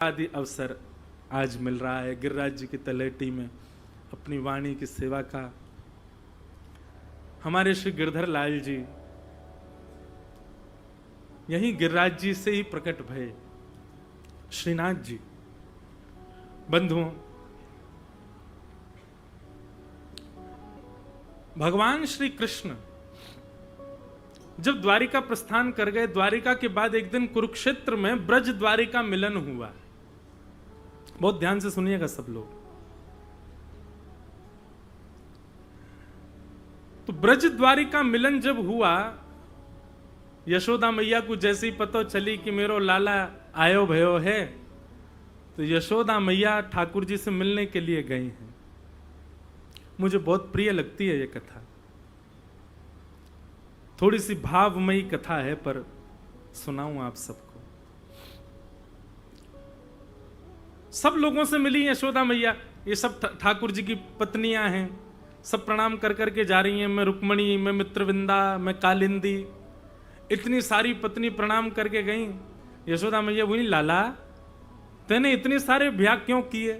आदि अवसर आज मिल रहा है गिरिराज जी की तलेटी में अपनी वाणी की सेवा का। हमारे श्री गिरधर लाल जी यही गिरिराज जी से ही प्रकट भये। श्रीनाथ जी बंधुओं, भगवान श्री कृष्ण जब द्वारिका प्रस्थान कर गए, द्वारिका के बाद एक दिन कुरुक्षेत्र में ब्रज द्वारिका मिलन हुआ। बहुत ध्यान से सुनिएगा सब लोग। तो ब्रज द्वारिका मिलन जब हुआ, यशोदा मैया को जैसे ही पता चली कि मेरो लाला आयो भयो है, तो यशोदा मैया ठाकुर जी से मिलने के लिए गई हैं। मुझे बहुत प्रिय लगती है ये कथा। थोड़ी सी भावमयी कथा है, पर सुनाऊं आप सबको। सब लोगों से मिली यशोदा मैया। ये सब ठाकुर जी की पत्नियां हैं। सब प्रणाम कर करके जा रही हैं। मैं रुक्मणी, मैं मित्रविंदा, मैं कालिंदी, इतनी सारी पत्नी प्रणाम करके गई। यशोदा मैया बोली, लाला तेने इतने सारे ब्याह क्यों किए?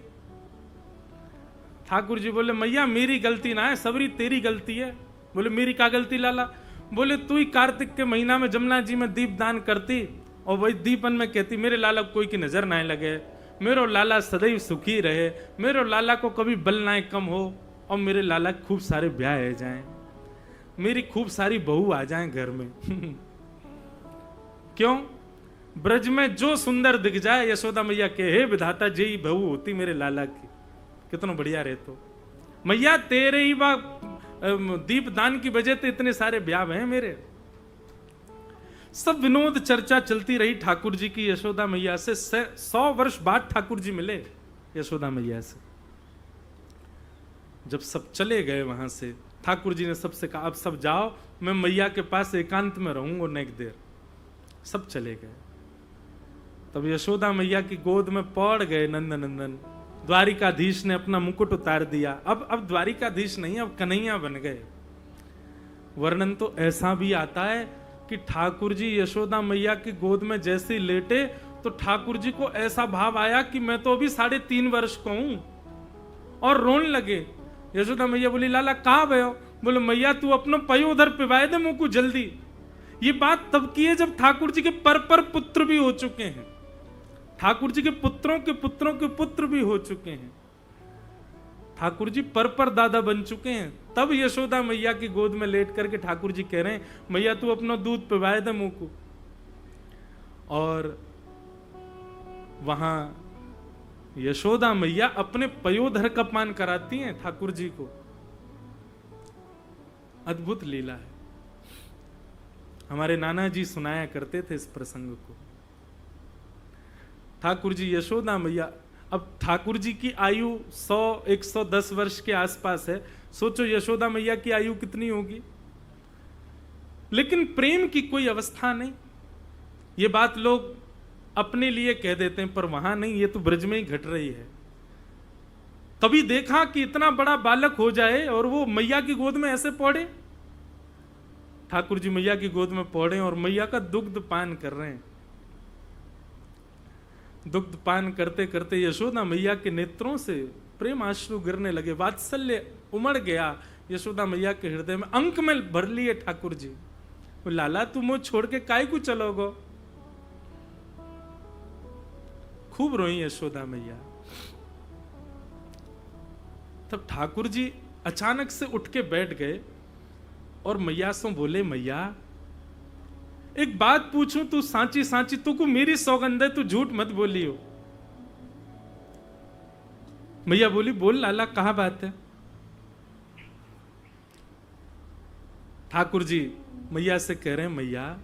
ठाकुर जी बोले, मैया मेरी गलती ना है, सबरी तेरी गलती है। बोले, मेरी क्या गलती लाला? बोले, तू ही कार्तिक के महीना में जमुना जी में दीप दान करती और वही दीपन में कहती मेरे लाला कोई की नजर ना लगे, मेरो लाला सदैव सुखी रहे, मेरो लाला को कभी बल ना कम हो, और मेरे लाला खूब सारे ब्याह आ जाएं, मेरी खूब सारी बहू आ जाएं घर में। क्यों? ब्रज में जो सुंदर दिख जाए, यशोदा मैया के हे विधाता जी बहू होती मेरे लाला की, कितना बढ़िया रहे। तो मैया तेरे ही बा दीप दान की वजह से इतने सारे ब्याह हैं मेरे। सब विनोद चर्चा चलती रही ठाकुर जी की यशोदा मैया से। 100 वर्ष बाद ठाकुर जी मिले यशोदा मैया से। जब सब चले गए वहां से, ठाकुर जी ने सबसे कहा अब सब जाओ, मैं मैया के पास एकांत में रहूंगा नेक देर। सब चले गए। तब यशोदा मैया की गोद में पड़ गए नंदनंदन। द्वारिकाधीश ने अपना मुकुट उतार दिया। अब द्वारिकाधीश नहीं, अब कन्हैया बन गए। वर्णन तो ऐसा भी आता है कि ठाकुर जी यशोदा मैया की गोद में जैसे लेटे तो ठाकुर जी को ऐसा भाव आया कि मैं तो अभी 3.5 वर्ष का हूं, और रोने लगे। यशोदा मैया बोली, लाला कहां भयो? बोले, मैया तू अपनो पयो उधर पिवाए दे मुंह को जल्दी। ये बात तब की है जब ठाकुर जी के पर पुत्र भी हो चुके हैं। ठाकुर जी के पुत्रों के पुत्र भी हो चुके हैं। ठाकुर जी पर दादा बन चुके हैं। तब यशोदा मैया की गोद में लेट करके ठाकुर जी कह रहे हैं, मैया तू अपना दूध पिवाए दे मुंह को। और वहां यशोदा मैया अपने पयोधर का पान कराती हैं ठाकुर जी को। अद्भुत लीला है। हमारे नाना जी सुनाया करते थे इस प्रसंग को। ठाकुर जी यशोदा मैया, अब ठाकुर जी की आयु 100-110 वर्ष के आसपास है। सोचो यशोदा मैया की आयु कितनी होगी। लेकिन प्रेम की कोई अवस्था नहीं। ये बात लोग अपने लिए कह देते हैं, पर वहां नहीं, ये तो ब्रज में ही घट रही है। कभी देखा कि इतना बड़ा बालक हो जाए और वो मैया की गोद में ऐसे पौड़े? ठाकुर जी मैया की गोद में पौड़े और मैया का दुग्ध पान कर रहे हैं। दुग्ध पान करते करते यशोदा मैया के नेत्रों से प्रेम आश्रु गिरने लगे। वात्सल्य उमड़ गया यशोदा मैया के हृदय में। अंक में भर लिए ठाकुर जी। लाला तुम मुझे छोड़ के काय को चलोगो? खूब रोई यशोदा मैया। तब ठाकुर जी अचानक से उठ के बैठ गए और मैया से बोले, मैया एक बात पूछूं, तू सांची सांची, तू को मेरी सौगंध है, तू झूठ मत बोली हो। मैया बोली, बोल लाला कहा बात है? ठाकुर जी मैया से कह रहे हैं, मैया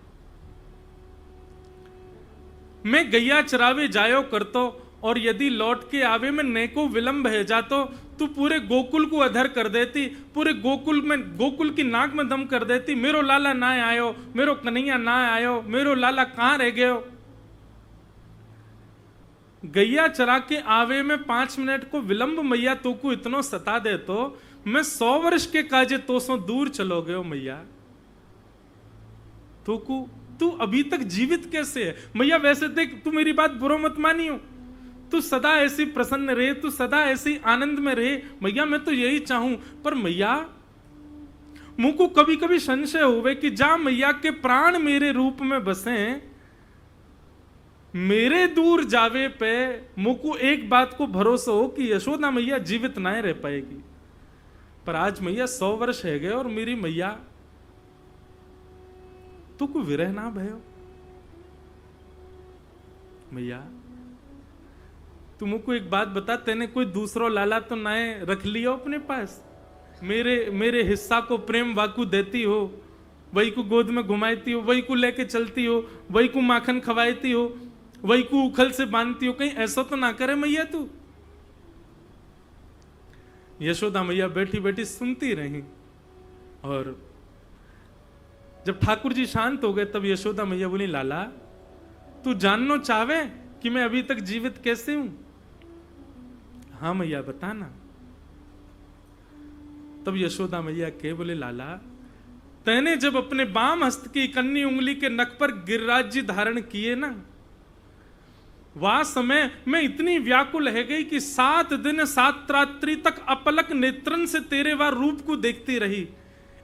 मैं गैया चरावे जायो करतो, और यदि लौट के आवे में नेको विलंब है जातो, तू पूरे गोकुल को अधर कर देती, पूरे गोकुल की नाक में दम कर देती। मेरो लाला ना आयो, मेरो कन्हैया ना आयो, मेरो लाला कहां रह गयो? गैया चरा के आवे में 5 मिनट को विलंब मैया तो को इतना सता दे, तो मैं 100 वर्ष के काजे तो सो दूर चलो गयो मैया। तू अभी तक जीवित कैसे है? मैया वैसे देख, तू मेरी बात बुरा मत मानियो, तू सदा ऐसी प्रसन्न रहे, तू सदा ऐसी आनंद में रहे मैया, मैं तो यही चाहूं। पर मैया मुझको कभी कभी संशय हुए कि जा मैया के प्राण मेरे रूप में बसे, मेरे दूर जावे पे मुझको एक बात को भरोसा हो कि यशोदा मैया जीवित ना रह पाएगी। पर आज मैया 100 वर्ष है गए और मेरी मैया तू को विरह ना भयो। मैया तू मुझको एक बात बता, तेने कोई दूसरो लाला तो ना रख लियो अपने पास? मेरे हिस्सा को प्रेम वाकू देती हो, वही को गोद में घुमाती हो, वही को लेके चलती हो, वही को माखन खवाती हो, वही को उखल से बांधती हो, कहीं ऐसा तो ना करे मैया तू? यशोदा मैया बैठी बैठी सुनती रही। और जब ठाकुर जी शांत हो गए तब यशोदा मैया बोली, लाला तू जानना चाहे कि मैं अभी तक जीवित कैसे हूं? हाँ मैया बताना। तब यशोदा मैया के बोले, लाला तैने जब अपने बाम हस्त की कन्नी उंगली के नख पर गिरिराज जी धारण किए ना, वह समय मैं इतनी व्याकुल है गई कि 7 दिन 7 रात्रि तक अपलक नेत्रन से तेरे वह रूप को देखती रही।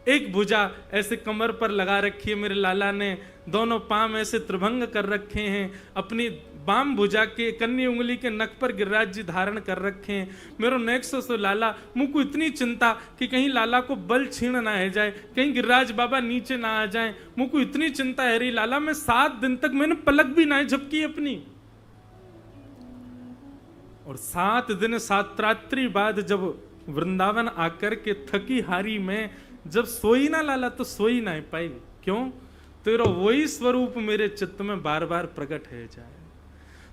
एक भुजा ऐसे कमर पर लगा रखी है मेरे लाला ने, दोनों पांव ऐसे त्रिभंग कर रखे हैं, अपनी बाम भुजा के कन्नी उंगली के नख पर गिरिराज जी धारण कर रखे हैं। मेरो नेक्सो सो लाला, मुझको इतनी चिंता कि कहीं लाला को बल छीन ना है जाए, कहीं गिरिराज बाबा नीचे ना आ जाए, मुझको इतनी चिंता है रही लाला। मैं 7 दिन तक मैंने पलक भी ना झपकी अपनी। और 7 दिन 7 रात्रि बाद जब वृंदावन आकर के थकी हारी में जब सोई ना लाला, तो सोई ना पाई। क्यों? तेरा वही स्वरूप मेरे चित्त में बार बार प्रकट है जाए,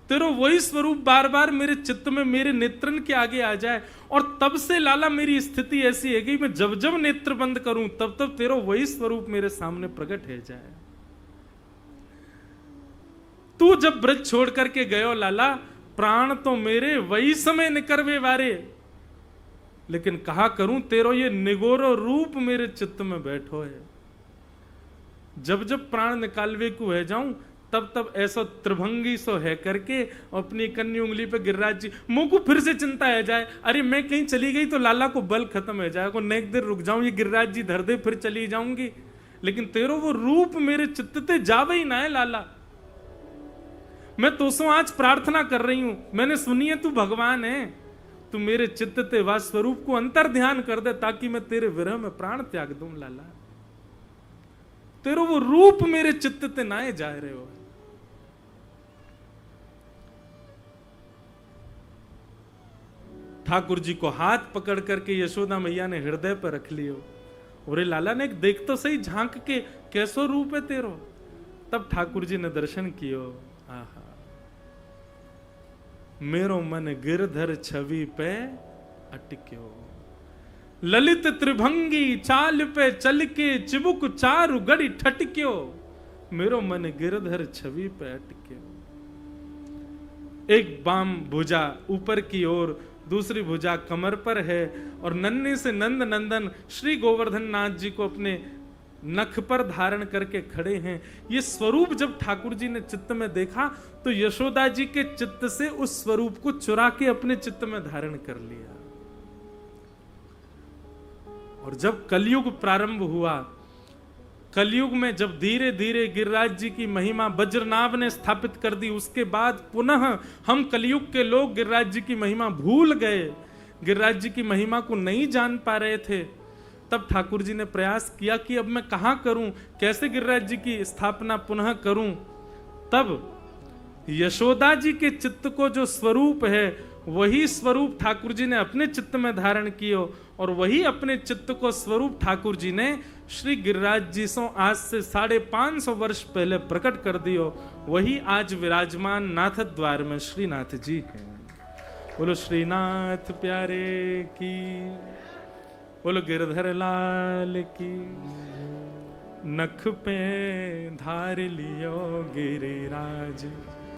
तेरा वही स्वरूप बार बार मेरे चित्त में मेरे नेत्रन के आगे आ जाए। और तब से लाला मेरी स्थिति ऐसी है कि मैं जब जब नेत्र बंद करूं तब तब तेरा वही स्वरूप मेरे सामने प्रकट है जाए। तू जब ब्रज छोड़ करके गयो लाला, प्राण तो मेरे वही समय निकरवे वारे, लेकिन कहा करूं तेरो ये निगोरो रूप मेरे चित्त में बैठो है। जब जब प्राण निकालवे को है जाऊं तब तब ऐसा त्रिभंगी सो है करके अपनी कन्नी उंगली पे गिरिराज जी, मुंह को फिर से चिंता है जाए, अरे मैं कहीं चली गई तो लाला को बल खत्म है जाए, को नेक देर रुक जाऊं, ये गिरिराज जी धर दे फिर चली जाऊंगी। लेकिन तेरो वो रूप मेरे चित्त ते जावे ही ना है लाला। मैं तो सो आज प्रार्थना कर रही हूं, मैंने सुनी है तू भगवान है, तू मेरे चित्त ते वा स्वरूप को अंतर ध्यान कर दे ताकि मैं तेरे विरह में प्राण त्याग दूं लाला। तेरो वो रूप मेरे चित्त ते नाए जा रहे हो। ठाकुर जी को हाथ पकड़ करके यशोदा मैया ने हृदय पर रख लियो। और लाला ने एक देख तो सही झांक के कैसो रूप है तेरो। तब ठाकुर जी ने दर्शन कियो। आहा, मेरो मन गिरधर छवि पे अटक्यो, ललित त्रिभंगी चाल पे चल के चिबुक चारु गड़ी ठटक्यो, मेरो मन गिरधर छवि पे अटक्यो। एक बाम भुजा ऊपर की ओर, दूसरी भुजा कमर पर है और नन्हे से नंद नंदन श्री गोवर्धन नाथ जी को अपने नख पर धारण करके खड़े हैं। ये स्वरूप जब ठाकुर जी ने चित्त में देखा तो यशोदा जी के चित्त से उस स्वरूप को चुरा के अपने चित्त में धारण कर लिया। और जब कलयुग प्रारंभ हुआ, कलयुग में जब धीरे धीरे गिरिराज जी की महिमा वज्रनाभ ने स्थापित कर दी, उसके बाद पुनः हम कलयुग के लोग गिरिराज जी की महिमा भूल गए, गिरिराज जी की महिमा को नहीं जान पा रहे थे। तब ठाकुर जी ने प्रयास किया कि अब मैं कहां करूं, कैसे गिरिराज जी की स्थापना पुनः करूं। तब यशोदा जी के चित्त को जो स्वरूप है वही स्वरूप ठाकुर जी ने अपने चित्त में धारण किया और वही अपने चित्त को स्वरूप ठाकुर जी ने श्री गिरिराज जी से आज से 550 वर्ष पहले प्रकट कर दियो। वही आज विराजमान नाथ द्वार में श्रीनाथ जी हैं। बोलो श्रीनाथ प्यारे की, बोलो गिरधर लाल की। नख पे धार लियो गिरिराज,